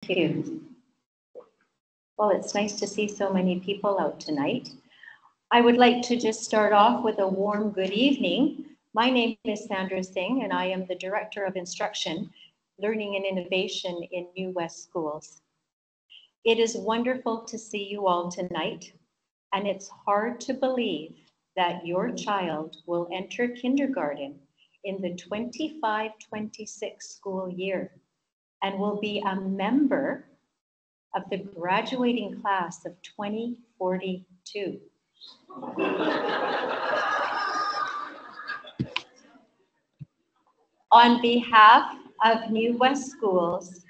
you. Well, it's nice to see so many people out tonight. I would like to just start off with a warm good evening. My name is Sandra Singh, and I am the Director of Instruction, Learning and Innovation in New West Schools. It is wonderful to see you all tonight, and it's hard to believe that your child will enter kindergarten in the 25-26 school year and will be a member of the graduating class of 2042. On behalf of New West Schools,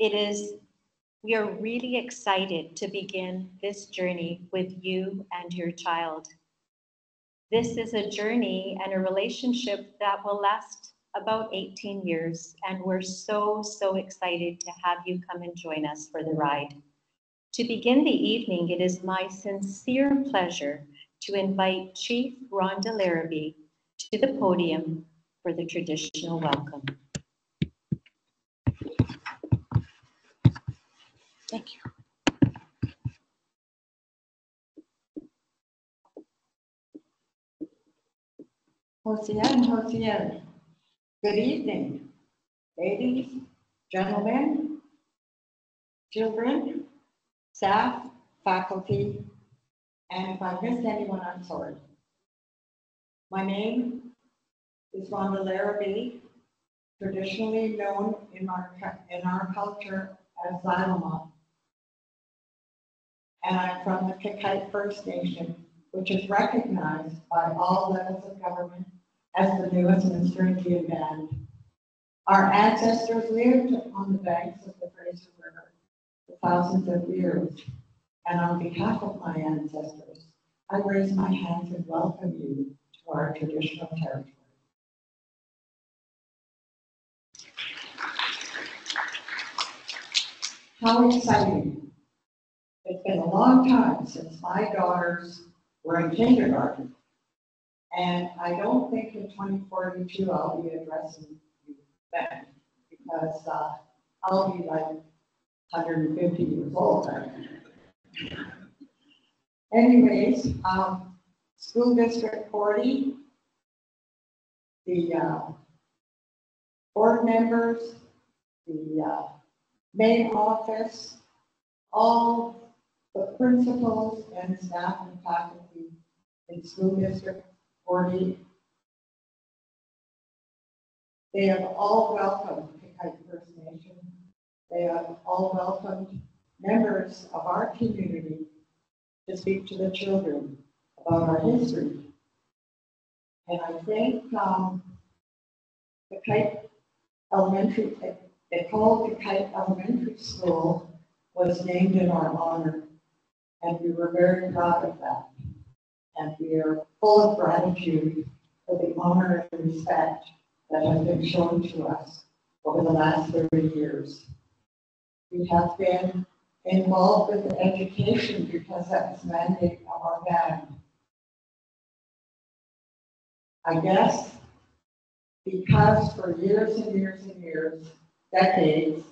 we are really excited to begin this journey with you and your child. This is a journey and a relationship that will last about 18 years, and we're so excited to have you come and join us for the ride. To begin the evening, it is my sincere pleasure to invite Chief Rhonda Larrabee to the podium for the traditional welcome. Thank you. Hosian. Good evening, ladies, gentlemen, children, staff, faculty, and if I missed anyone, I'm sorry. My name is Rhonda Larrabee, traditionally known in our culture as Xylema. And I'm from the Kikite First Nation, which is recognized by all levels of government as the newest Westminster Indian band. Our ancestors lived on the banks of the Fraser River for thousands of years. And on behalf of my ancestors, I raise my hands and welcome you to our traditional territory. How exciting. It's been a long time since my daughters were in kindergarten. And I don't think in 2042 I'll be addressing you then, because I'll be like 150 years old then. Anyways, School District 40, the board members, the main office, all the principals and staff and faculty in School District 40, they have all welcomed Kikite First Nation. They have all welcomed members of our community to speak to the children about our history. And I think the Kite Elementary, they called the Kite Elementary School, was named in our honor. And we were very proud of that. And we are full of gratitude for the honor and respect that has been shown to us over the last 30 years. We have been involved with education because that's the mandate of our band. I guess because for years and years and years, decades,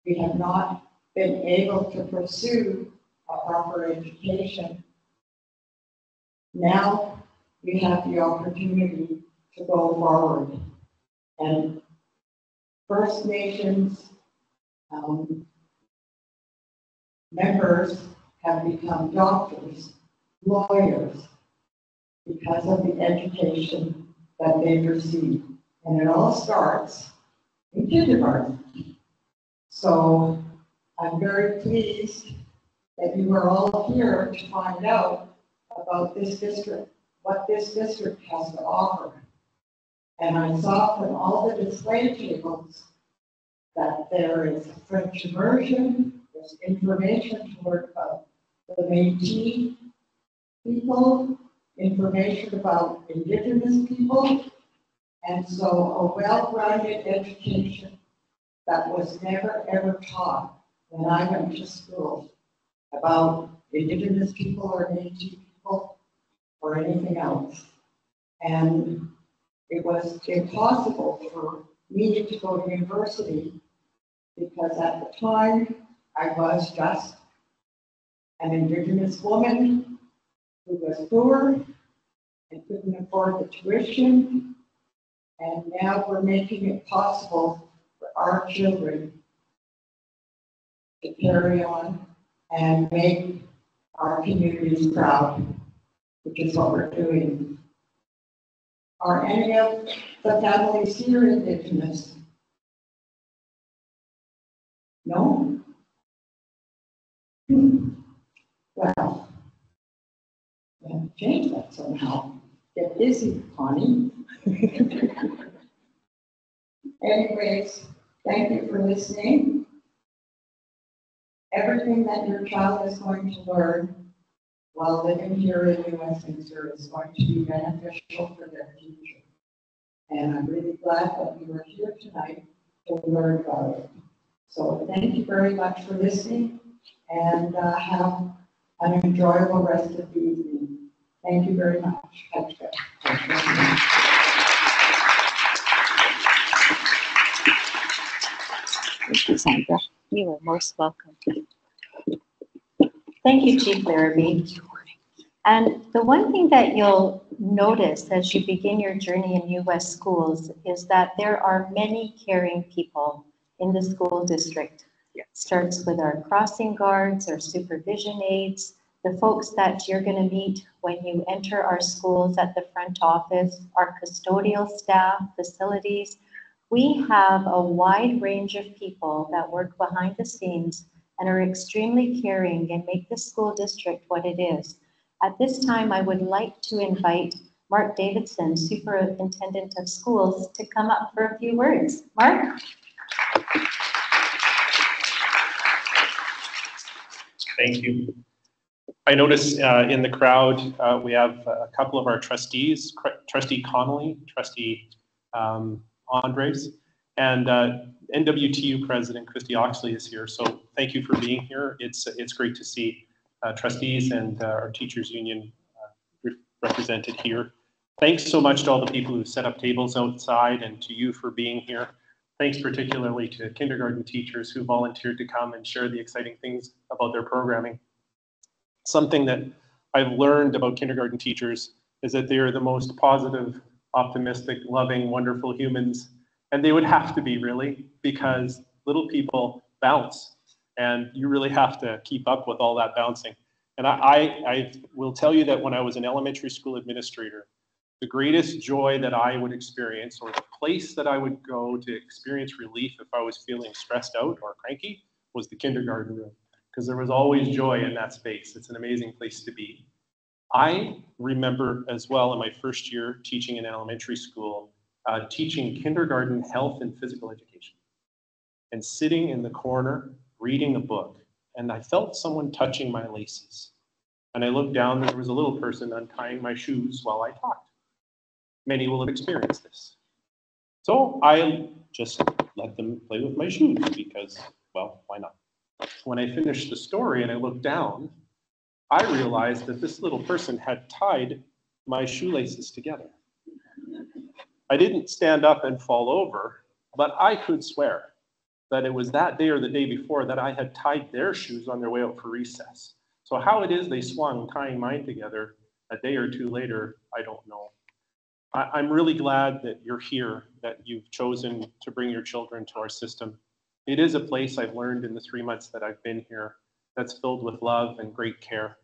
we have not been able to pursue a proper education. Now we have the opportunity to go forward. And First Nations members have become doctors, lawyers, because of the education that they've received. And it all starts in kindergarten. So I'm very pleased that you are all here to find out about this district, what this district has to offer. And I saw from all the display tables that there is French immersion, there's information to learn about the Métis people, information about Indigenous people, and so a well-rounded education that was never ever taught when I went to school about Indigenous people or Métis people or anything else. And it was impossible for me to go to university because at the time, I was just an Indigenous woman who was poor and couldn't afford the tuition. And now we're making it possible for our children to carry on and make our communities proud, which is what we're doing. Are any of the families here Indigenous? No? Well, we have to change that somehow. Get busy, Connie. Anyways, thank you for listening. Everything that your child is going to learn while living here in New Westminster is going to be beneficial for their future. And I'm really glad that we were here tonight to learn about it. So thank you very much for listening, and have an enjoyable rest of the evening. Thank you very much. Thank you, Sandra. You are most welcome. Thank you, Chief Larrabee. And the one thing that you'll notice as you begin your journey in U.S. schools is that there are many caring people in the school district. It starts with our crossing guards, our supervision aides, the folks that you're going to meet when you enter our schools at the front office, our custodial staff, facilities. We have a wide range of people that work behind the scenes and are extremely caring and make the school district what it is. At this time, I would like to invite Mark Davidson, Superintendent of Schools, to come up for a few words. Mark? Thank you. I notice in the crowd, we have a couple of our trustees, Trustee Connolly, Trustee Andres, and NWTU President Christy Oxley is here. So thank you for being here. It's great to see trustees and our teachers union represented here. Thanks so much to all the people who set up tables outside and to you for being here. Thanks particularly to kindergarten teachers who volunteered to come and share the exciting things about their programming. Something that I've learned about kindergarten teachers is that they are the most positive, optimistic, loving, wonderful humans. And they would have to be, really, because little people bounce. And you really have to keep up with all that bouncing. And I will tell you that when I was an elementary school administrator, the greatest joy that I would experience, or the place that I would go to experience relief if I was feeling stressed out or cranky, was the kindergarten room, because there was always joy in that space. It's an amazing place to be. I remember as well in my first year teaching in elementary school, teaching kindergarten health and physical education, and sitting in the corner reading a book, and I felt someone touching my laces. And I looked down, and there was a little person untying my shoes while I talked. Many will have experienced this. So I just let them play with my shoes because, well, why not? When I finished the story and I looked down, I realized that this little person had tied my shoelaces together. I didn't stand up and fall over, but I could swear that it was that day or the day before that I had tied their shoes on their way out for recess. So how it is they swung tying mine together a day or two later, I don't know. I'm really glad that you're here, that you've chosen to bring your children to our system. It is a place I've learned in the 3 months that I've been here that's filled with love and great care,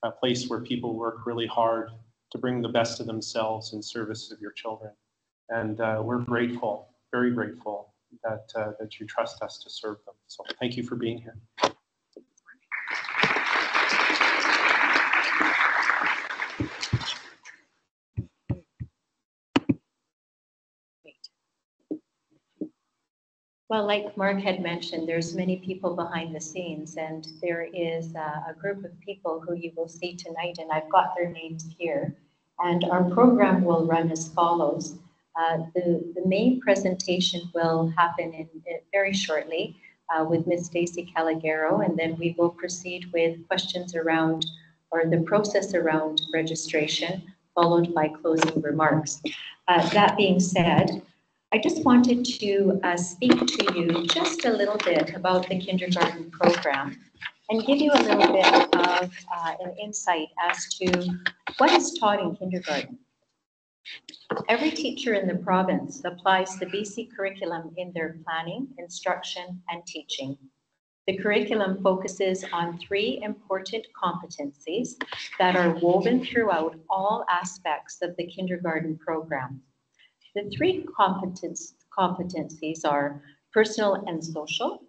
a place where people work really hard to bring the best of themselves in service of your children. And we're grateful, very grateful that you trust us to serve them. So thank you for being here. Well, like Mark had mentioned, there's many people behind the scenes, and there is a group of people who you will see tonight, and I've got their names here. And our program will run as follows. The main presentation will happen in very shortly with Ms. Stacy Calagero, and then we will proceed with questions around, or the process around registration, followed by closing remarks. That being said, I just wanted to speak to you just a little bit about the kindergarten program and give you a little bit of an insight as to what is taught in kindergarten. Every teacher in the province applies the BC curriculum in their planning, instruction, and teaching. The curriculum focuses on 3 important competencies that are woven throughout all aspects of the kindergarten program. The 3 competencies are personal and social,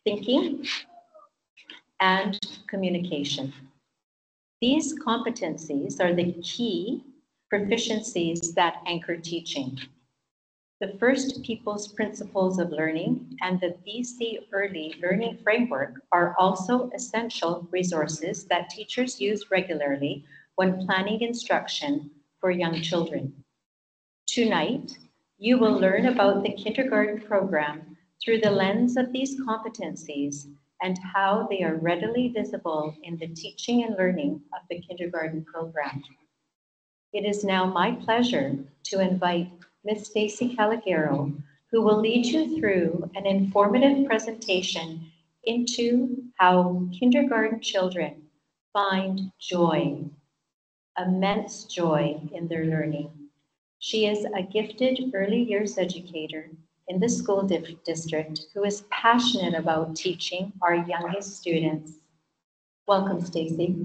thinking, and communication. These competencies are the key proficiencies that anchor teaching. The First People's Principles of Learning and the BC Early Learning Framework are also essential resources that teachers use regularly when planning instruction for young children. Tonight, you will learn about the kindergarten program through the lens of these competencies and how they are readily visible in the teaching and learning of the kindergarten program. It is now my pleasure to invite Ms. Stacey Calagero, who will lead you through an informative presentation into how kindergarten children find joy, immense joy in their learning. She is a gifted early years educator in the school district who is passionate about teaching our youngest students. Welcome, Stacey.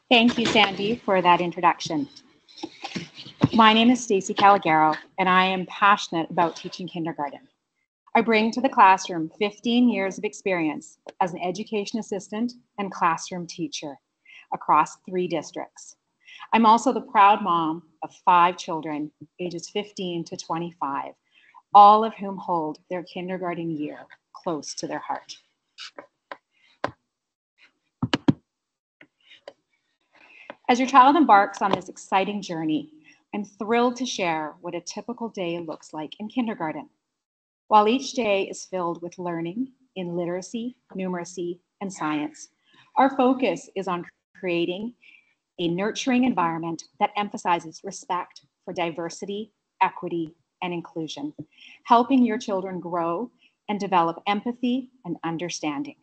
Thank you, Sandy, for that introduction. My name is Stacey Calagero, and I am passionate about teaching kindergarten. I bring to the classroom 15 years of experience as an education assistant and classroom teacher across 3 districts. I'm also the proud mom of 5 children, ages 15 to 25, all of whom hold their kindergarten year close to their heart. As your child embarks on this exciting journey, I'm thrilled to share what a typical day looks like in kindergarten. While each day is filled with learning in literacy, numeracy, and science, our focus is on creating a nurturing environment that emphasizes respect for diversity, equity, and inclusion, helping your children grow and develop empathy and understanding.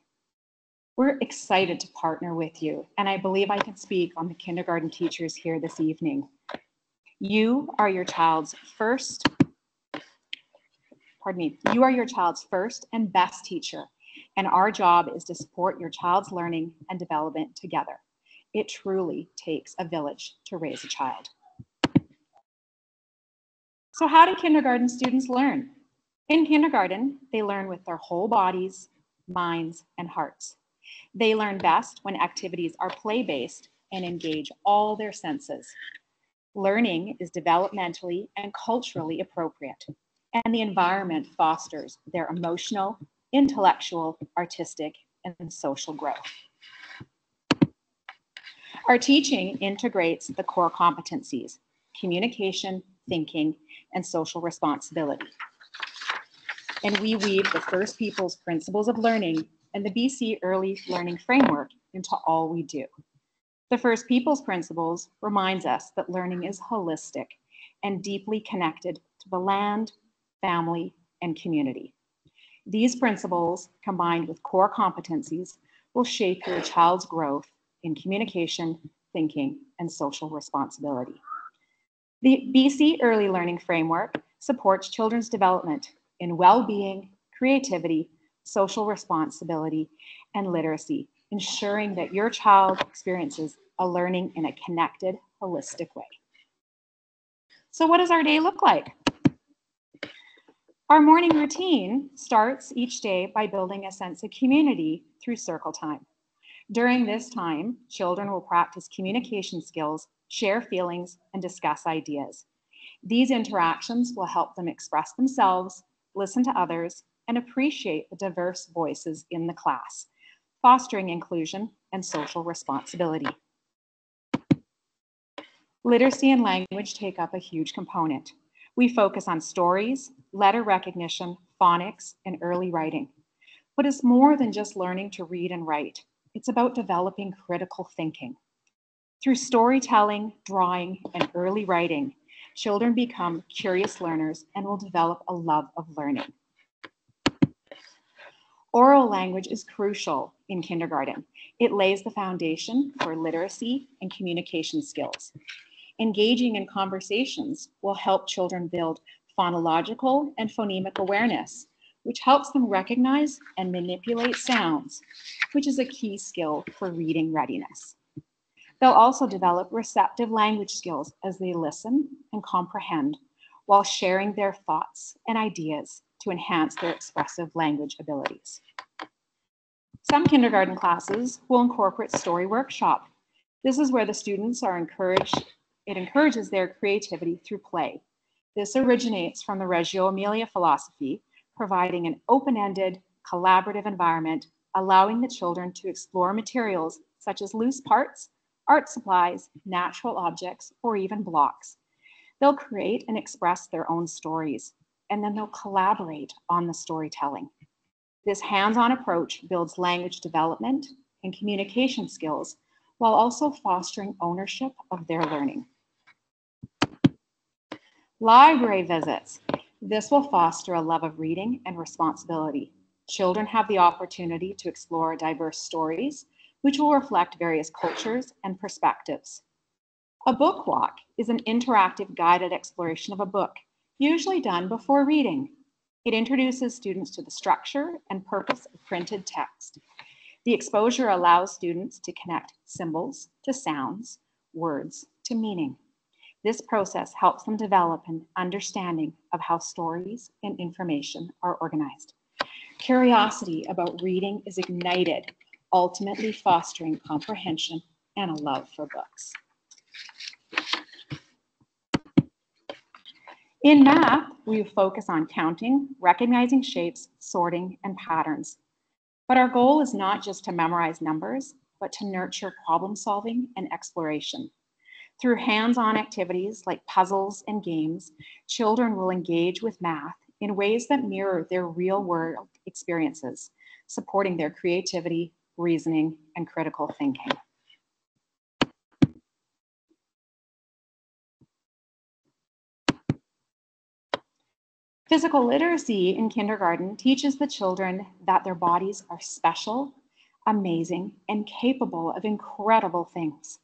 We're excited to partner with you, and I believe I can speak on the kindergarten teachers here this evening. You are your child's first and best teacher, and our job is to support your child's learning and development together. It truly takes a village to raise a child. So how do kindergarten students learn? In kindergarten, they learn with their whole bodies, minds, and hearts. They learn best when activities are play-based and engage all their senses. Learning is developmentally and culturally appropriate, and the environment fosters their emotional, intellectual, artistic, and social growth. Our teaching integrates the core competencies: communication, thinking, and social responsibility. And we weave the First People's Principles of Learning and the BC Early Learning Framework into all we do. The First People's Principles reminds us that learning is holistic and deeply connected to the land, family, and community. These principles, combined with core competencies, will shape your child's growth in communication, thinking, and social responsibility. The BC Early Learning Framework supports children's development in well-being, creativity, social responsibility, and literacy, ensuring that your child experiences a learning in a connected, holistic way. So what does our day look like? Our morning routine starts each day by building a sense of community through circle time. During this time, children will practice communication skills, share feelings, and discuss ideas. These interactions will help them express themselves, listen to others, and appreciate the diverse voices in the class, fostering inclusion and social responsibility. Literacy and language take up a huge component. We focus on stories, letter recognition, phonics, and early writing. But it's more than just learning to read and write. It's about developing critical thinking. Through storytelling, drawing, and early writing, children become curious learners and will develop a love of learning. Oral language is crucial in kindergarten. It lays the foundation for literacy and communication skills. Engaging in conversations will help children build phonological and phonemic awareness, which helps them recognize and manipulate sounds, which is a key skill for reading readiness. They'll also develop receptive language skills as they listen and comprehend while sharing their thoughts and ideas to enhance their expressive language abilities. Some kindergarten classes will incorporate story workshop. This is where the students are encouraged, it encourages their creativity through play. This originates from the Reggio Emilia philosophy, providing an open-ended, collaborative environment, allowing the children to explore materials such as loose parts, art supplies, natural objects, or even blocks. They'll create and express their own stories, and then they'll collaborate on the storytelling. This hands-on approach builds language development and communication skills while also fostering ownership of their learning. Library visits. This will foster a love of reading and responsibility. Children have the opportunity to explore diverse stories, which will reflect various cultures and perspectives. A book walk is an interactive guided exploration of a book, usually done before reading. It introduces students to the structure and purpose of printed text. The exposure allows students to connect symbols to sounds, words to meaning. This process helps them develop an understanding of how stories and information are organized. Curiosity about reading is ignited, ultimately fostering comprehension and a love for books. In math, we focus on counting, recognizing shapes, sorting, and patterns. But our goal is not just to memorize numbers, but to nurture problem solving and exploration. Through hands-on activities like puzzles and games, children will engage with math in ways that mirror their real-world experiences, supporting their creativity, reasoning, and critical thinking. Physical literacy in kindergarten teaches the children that their bodies are special, amazing, and capable of incredible things.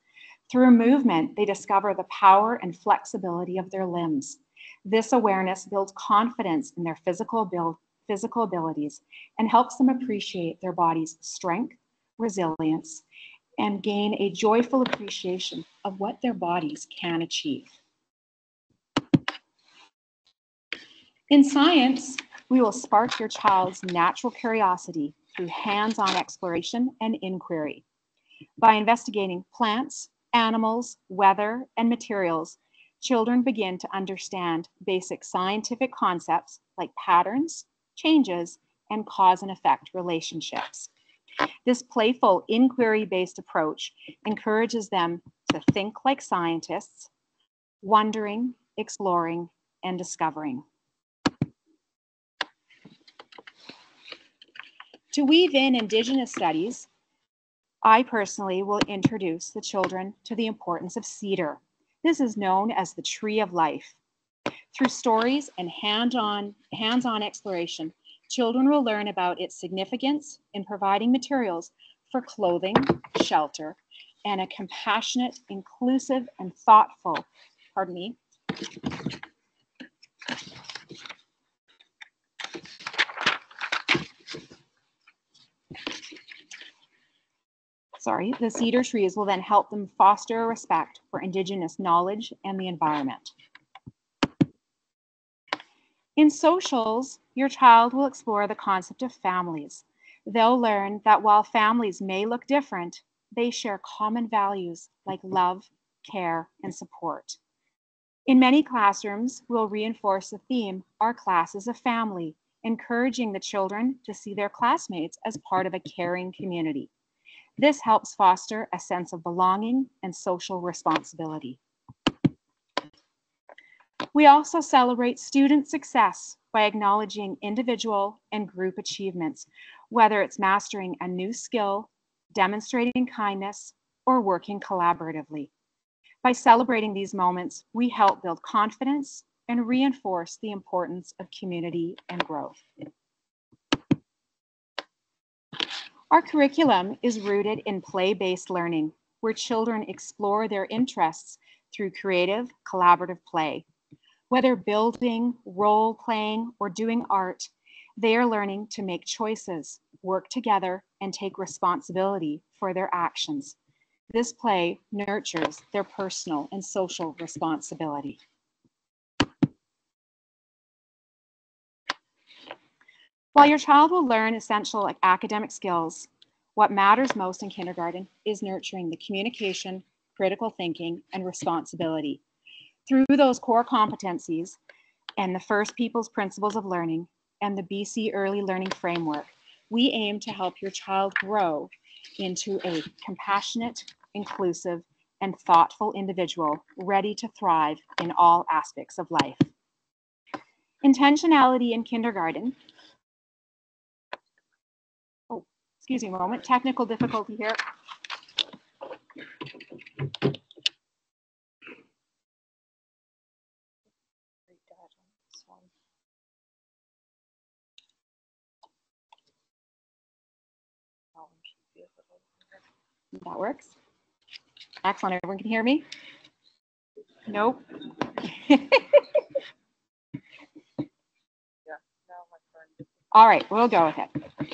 Through movement, they discover the power and flexibility of their limbs. This awareness builds confidence in their physical abilities and helps them appreciate their body's strength, resilience, and gain a joyful appreciation of what their bodies can achieve. In science, we will spark your child's natural curiosity through hands-on exploration and inquiry. By investigating plants, animals, weather, and materials, children begin to understand basic scientific concepts like patterns, changes, and cause and effect relationships. This playful, inquiry-based approach encourages them to think like scientists, wondering, exploring, and discovering. To weave in Indigenous studies, I personally will introduce the children to the importance of cedar. This is known as the tree of life. Through stories and hands-on exploration, children will learn about its significance in providing materials for clothing, shelter, and a compassionate, inclusive, and thoughtful, the cedar trees will then help them foster a respect for Indigenous knowledge and the environment. In socials, your child will explore the concept of families. They'll learn that while families may look different, they share common values like love, care, and support. In many classrooms, we'll reinforce the theme, our class is a family, encouraging the children to see their classmates as part of a caring community. This helps foster a sense of belonging and social responsibility. We also celebrate student success by acknowledging individual and group achievements, whether it's mastering a new skill, demonstrating kindness, or working collaboratively. By celebrating these moments, we help build confidence and reinforce the importance of community and growth. Our curriculum is rooted in play-based learning, where children explore their interests through creative, collaborative play. Whether building, role-playing, or doing art, they are learning to make choices, work together, and take responsibility for their actions. This play nurtures their personal and social responsibility. While your child will learn essential academic skills, what matters most in kindergarten is nurturing the communication, critical thinking, and responsibility. Through those core competencies and the First Peoples Principles of Learning and the BC Early Learning Framework, we aim to help your child grow into a compassionate, inclusive, and thoughtful individual ready to thrive in all aspects of life. Intentionality in kindergarten. Oh, excuse me a moment, technical difficulty here. That works. Excellent. Everyone can hear me? Nope. All right, we'll go with it.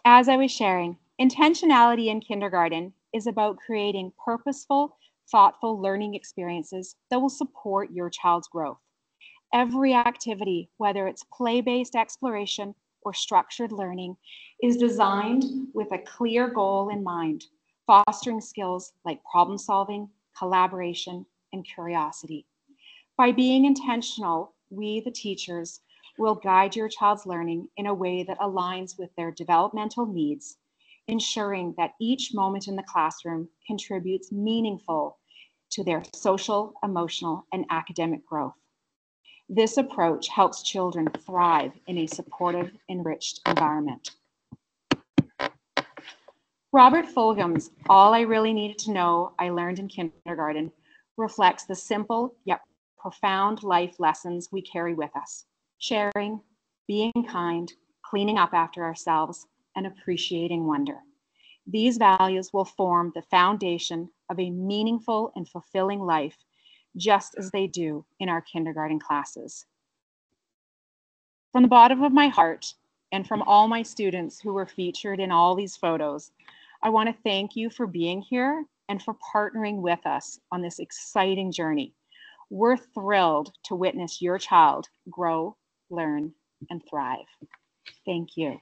As I was sharing, intentionality in kindergarten is about creating purposeful, thoughtful learning experiences that will support your child's growth. Every activity, whether it's play-based exploration or structured learning, is designed with a clear goal in mind, fostering skills like problem solving, collaboration, and curiosity. By being intentional, we, the teachers, will guide your child's learning in a way that aligns with their developmental needs, ensuring that each moment in the classroom contributes meaningful to their social, emotional, and academic growth. This approach helps children thrive in a supportive, enriched environment. Robert Fulgham's All I Really Needed to Know I Learned in Kindergarten reflects the simple yet profound life lessons we carry with us: sharing, being kind, cleaning up after ourselves, and appreciating wonder. These values will form the foundation of a meaningful and fulfilling life, just as they do in our kindergarten classes. From the bottom of my heart, and from all my students who were featured in all these photos, I want to thank you for being here and for partnering with us on this exciting journey. We're thrilled to witness your child grow, learn, and thrive. Thank you.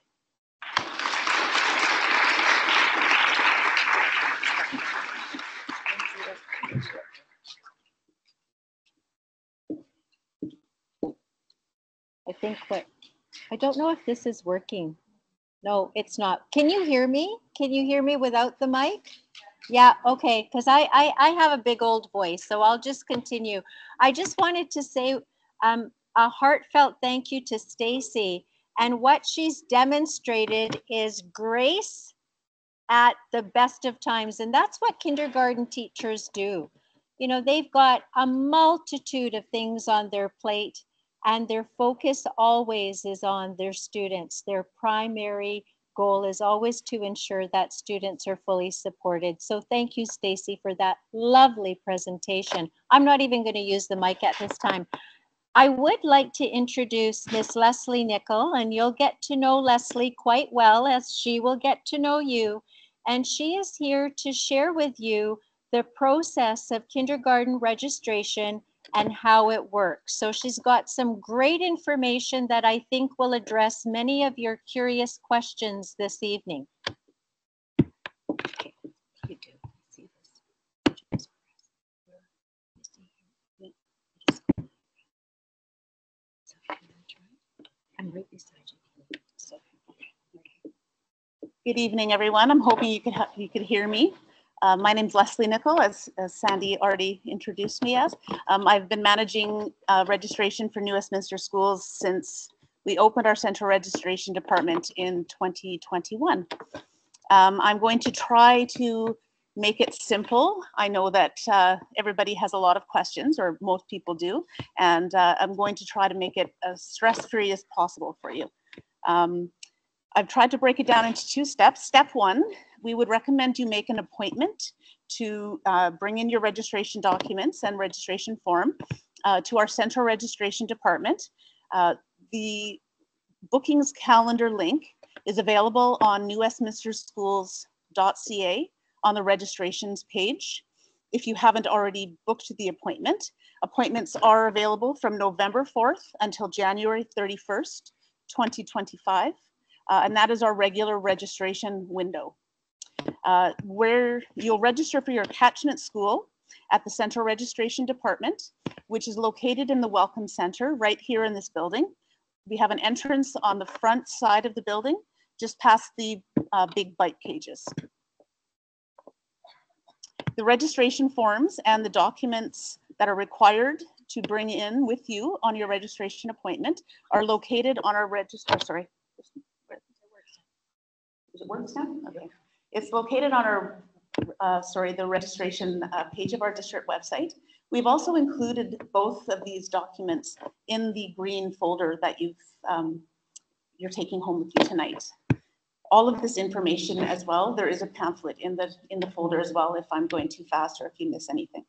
I don't know if this is working. No, it's not. Can you hear me? Can you hear me without the mic? Yeah, okay, because I have a big old voice, so I'll just continue. I just wanted to say a heartfelt thank you to Stacy, and what she's demonstrated is grace at the best of times, and that's what kindergarten teachers do. You know, they've got a multitude of things on their plate, and their focus always is on their students. Their primary goal is always to ensure that students are fully supported. So thank you, Stacy, for that lovely presentation. I'm not even going to use the mic at this time. I would like to introduce Miss Leslie Nicol, and you'll get to know Leslie quite well as she will get to know you. And she is here to share with you the process of kindergarten registration and how it works. So she's got some great information that I think will address many of your curious questions this evening. Okay, you do see this. I'm right beside you. So, Good evening, everyone. I'm hoping you could hear me. My name's Leslie Nicol, as Sandy already introduced me as. I've been managing registration for New Westminster Schools since we opened our central registration department in 2021. I'm going to try to make it simple. I know that everybody has a lot of questions, or most people do, and I'm going to try to make it as stress-free as possible for you. I've tried to break it down into 2 steps. Step 1, we would recommend you make an appointment to bring in your registration documents and registration form to our central registration department. The bookings calendar link is available on newwestminsterschools.ca on the registrations page. If you haven't already booked the appointment, appointments are available from November 4th until January 31st, 2025. And that is our regular registration window. Where you'll register for your catchment school at the Central Registration Department, which is located in the Welcome Center right here in this building. We have an entrance on the front side of the building, just past the big bike cages. The registration forms and the documents that are required to bring in with you on your registration appointment are located on our register. Sorry. Does it work now? Okay. It's located on our, the registration page of our district website. We've also included both of these documents in the green folder that you're taking home with you tonight. All of this information as well, there is a pamphlet in the folder as well if I'm going too fast or if you miss anything.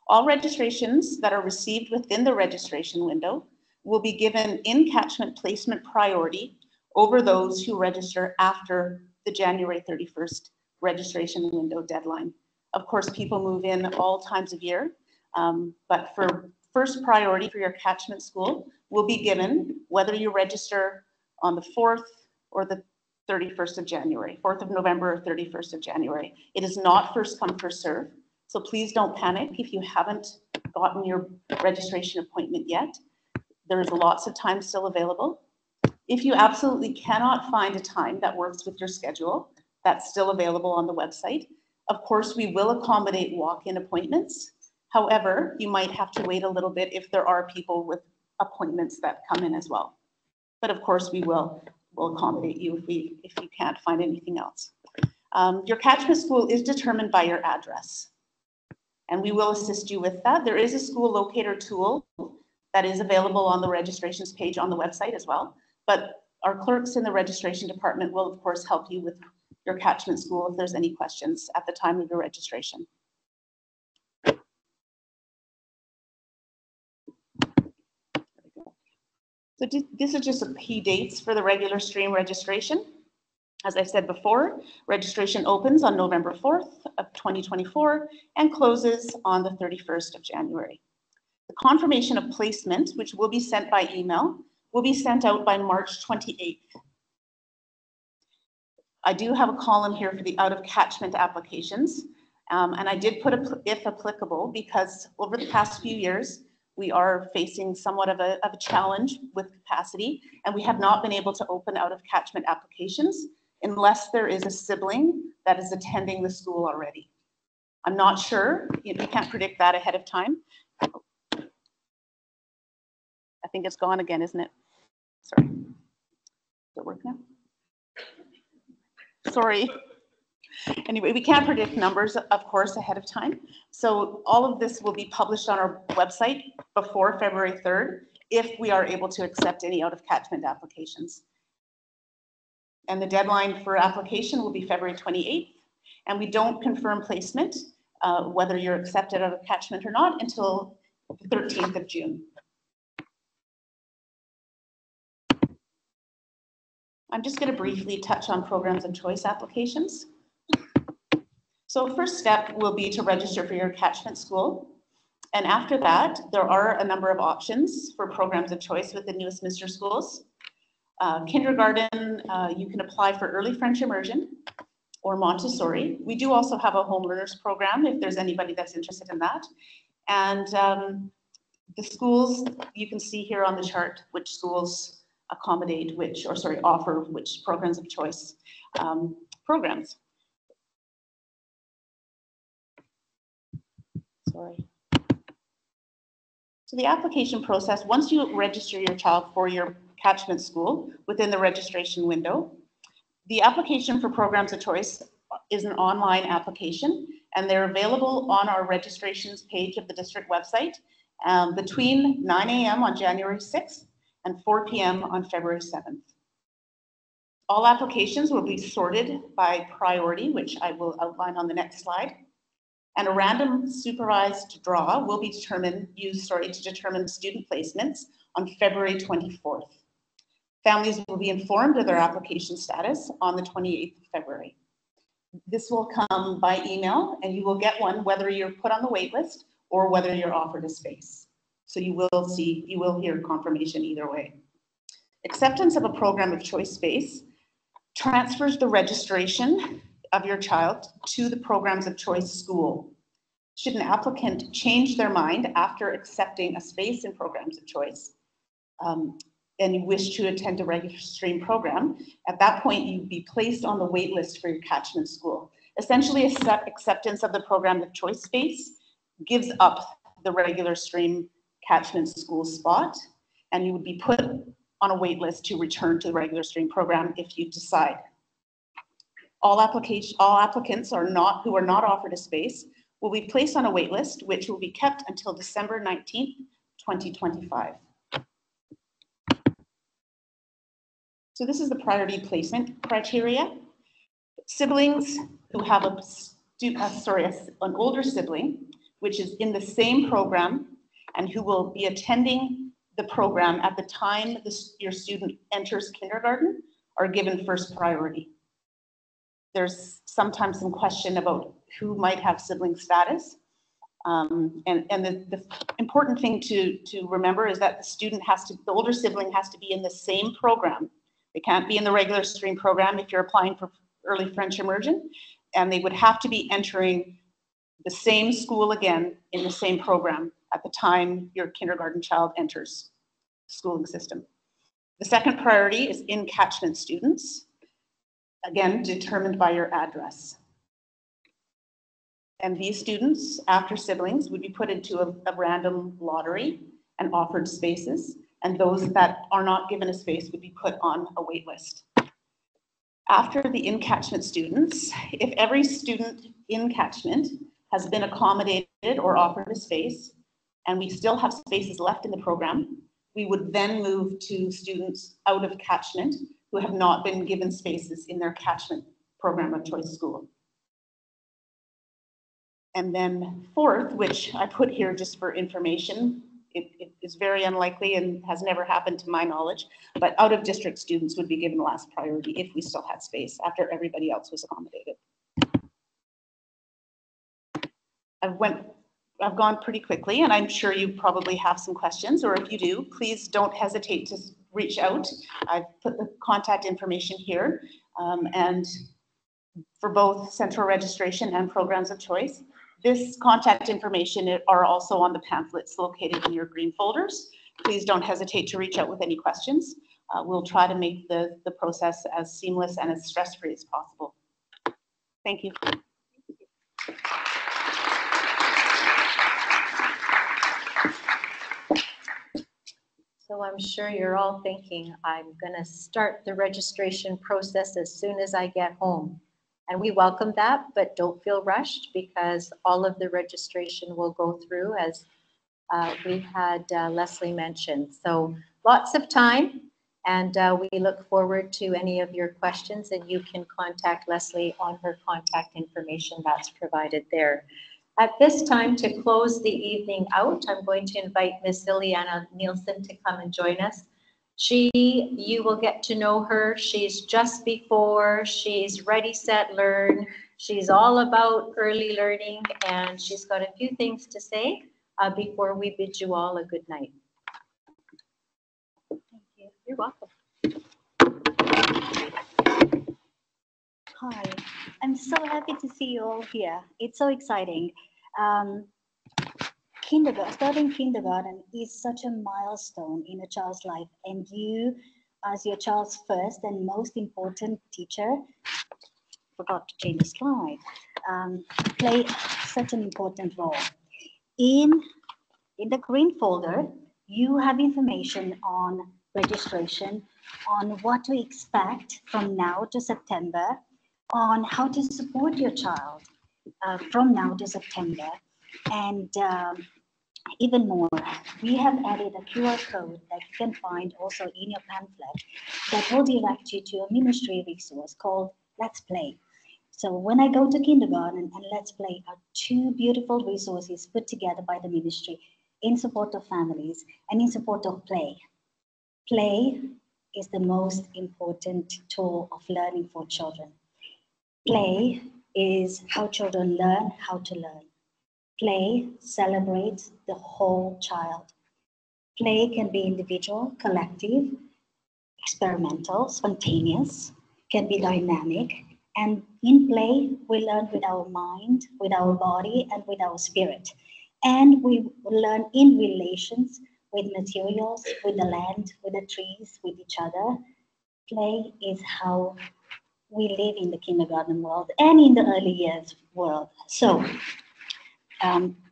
All registrations that are received within the registration window will be given in catchment placement priority over those who register after the January 31st registration window deadline. Of course, people move in all times of year, but for first priority for your catchment school will be given whether you register on the 4th or the 31st of January, 4th of November or 31st of January. It is not first come, first serve. So please don't panic if you haven't gotten your registration appointment yet. There's lots of time still available. If you absolutely cannot find a time that works with your schedule, that's still available on the website. Of course, we will accommodate walk-in appointments. However, you might have to wait a little bit if there are people with appointments that come in as well. But of course, we'll accommodate you if you can't find anything else. Your catchment school is determined by your address, and we will assist you with that. There is a school locator tool that is available on the registrations page on the website as well. But our clerks in the registration department will, of course, help you with your catchment school if there's any questions at the time of your registration. So this is just some key dates for the regular stream registration. As I said before, registration opens on November 4th of 2024 and closes on the 31st of January. The confirmation of placement, which will be sent by email, will be sent out by March 28th. I do have a column here for the out of catchment applications, and I did put if applicable because over the past few years, we are facing somewhat of a challenge with capacity, and we have not been able to open out of catchment applications unless there is a sibling that is attending the school already. I'm not sure, you can't predict that ahead of time. I think it's gone again, isn't it? Sorry. Does it work now? Sorry. Anyway, we can't predict numbers, of course, ahead of time. So all of this will be published on our website before February 3rd, if we are able to accept any out of catchment applications. And the deadline for application will be February 28th. And we don't confirm placement, whether you're accepted out of catchment or not, until the 13th of June. I'm just going to briefly touch on programs of choice applications. So first step will be to register for your catchment school. And after that, there are a number of options for programs of choice within New Westminster Schools. Kindergarten, you can apply for early French immersion or Montessori. We do also have a home learners program if there's anybody that's interested in that. And the schools, you can see here on the chart which schools accommodate which, or sorry, offer which programs of choice programs. sorry. So the application process, once you register your child for your catchment school within the registration window, the application for programs of choice is an online application, and they're available on our registrations page of the district website between 9 a.m. on January 6th and 4 p.m. on February 7th. All applications will be sorted by priority, which I will outline on the next slide. And a random supervised draw will be used to determine student placements on February 24th. Families will be informed of their application status on the 28th of February. This will come by email, and you will get one whether you're put on the wait list or whether you're offered a space. So you will hear confirmation either way. Acceptance of a program of choice space transfers the registration of your child to the programs of choice school. Should an applicant change their mind after accepting a space in programs of choice, and you wish to attend a regular stream program, at that point you'd be placed on the wait list for your catchment school. Essentially, acceptance of the program of choice space gives up the regular stream catchment school spot, and you would be put on a wait list to return to the regular stream program if you decide. All applicants who are not offered a space will be placed on a wait list, which will be kept until December 19th, 2025. So this is the priority placement criteria. Siblings who have an older sibling, which is in the same program and who will be attending the program at the time your student enters kindergarten, are given first priority. There's sometimes some question about who might have sibling status. And the important thing to remember is that the older sibling has to be in the same program. They can't be in the regular stream program if you're applying for early French immersion, and they would have to be entering the same school again in the same program at the time your kindergarten child enters the schooling system. The second priority is in catchment students, again, determined by your address. And these students, after siblings, would be put into a random lottery and offered spaces, and those that are not given a space would be put on a wait list. After the in-catchment students, if every student in catchment has been accommodated or offered a space, and we still have spaces left in the program, we would then move to students out of catchment who have not been given spaces in their catchment program of choice school. And then fourth, which I put here just for information, it is very unlikely and has never happened to my knowledge, but out of district students would be given last priority if we still had space after everybody else was accommodated. I've gone pretty quickly, and I'm sure you probably have some questions, or if you do, please don't hesitate to reach out. I've put the contact information here, and for both central registration and programs of choice. This contact information are also on the pamphlets located in your green folders. Please don't hesitate to reach out with any questions. We'll try to make the process as seamless and as stress-free as possible. Thank you. So I'm sure you're all thinking, I'm going to start the registration process as soon as I get home. And we welcome that, but don't feel rushed because all of the registration will go through as we had Leslie mentioned. So lots of time, and we look forward to any of your questions, and you can contact Leslie on her contact information that's provided there. At this time, to close the evening out, I'm going to invite Ms. Ileana Nielsen to come and join us. You will get to know her. She's just before, she's ready, set, learn. She's all about early learning, and she's got a few things to say before we bid you all a good night. Thank you. You're welcome. Hi, I'm so happy to see you all here. It's so exciting. Starting kindergarten is such a milestone in a child's life, and you, as your child's first and most important teacher, forgot to change the slide, play such an important role. In the green folder, you have information on registration, on what to expect from now to September, on how to support your child from now to September, and even more, we have added a QR code that you can find also in your pamphlet that will direct you to a ministry resource called Let's Play. So when I go to kindergarten and Let's Play are two beautiful resources put together by the ministry in support of families and in support of play. Play is the most important tool of learning for children. Play is how children learn how to learn. Play celebrates the whole child. Play can be individual, collective, experimental, spontaneous, can be dynamic. And in play, we learn with our mind, with our body, and with our spirit. And we learn in relations with materials, with the land, with the trees, with each other. Play is how we live in the kindergarten world and in the early years world. So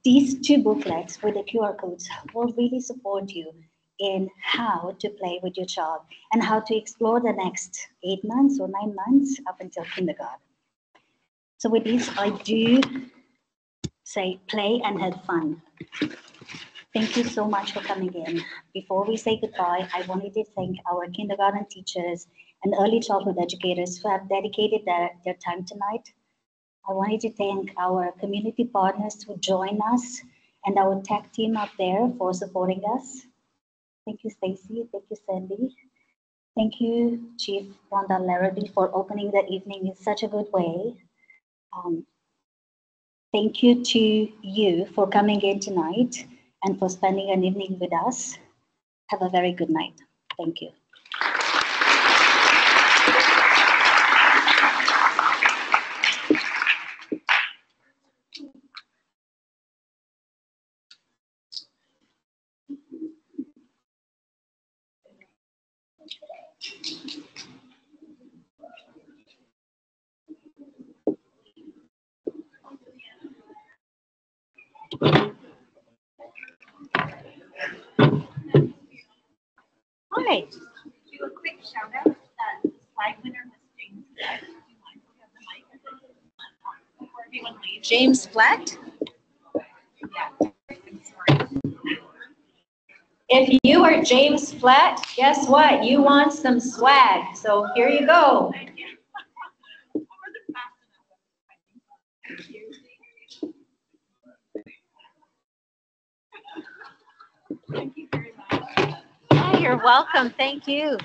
these two booklets with the QR codes will really support you in how to play with your child and how to explore the next 8 months or 9 months up until kindergarten. So with this, I do say play and have fun. Thank you so much for coming in. Before we say goodbye, I wanted to thank our kindergarten teachers and early childhood educators who have dedicated their time tonight. I wanted to thank our community partners who join us and our tech team up there for supporting us. Thank you, Stacey. Thank you, Sandy. Thank you, Chief Rhonda Larrabee, for opening the evening in such a good way. Thank you to you for coming in tonight and for spending an evening with us. Have a very good night. Thank you. Hi. Do a quick shout out. The flag winner was James. Do you mind if we have the mic before everyone leaves? James Flatt. Yeah. I'm sorry. If you are James Flatt, guess what? You want some swag. So here you go. Thank you. I wasn't fast enough. Thank you. Thank you very much. Yeah, you're welcome. Thank you.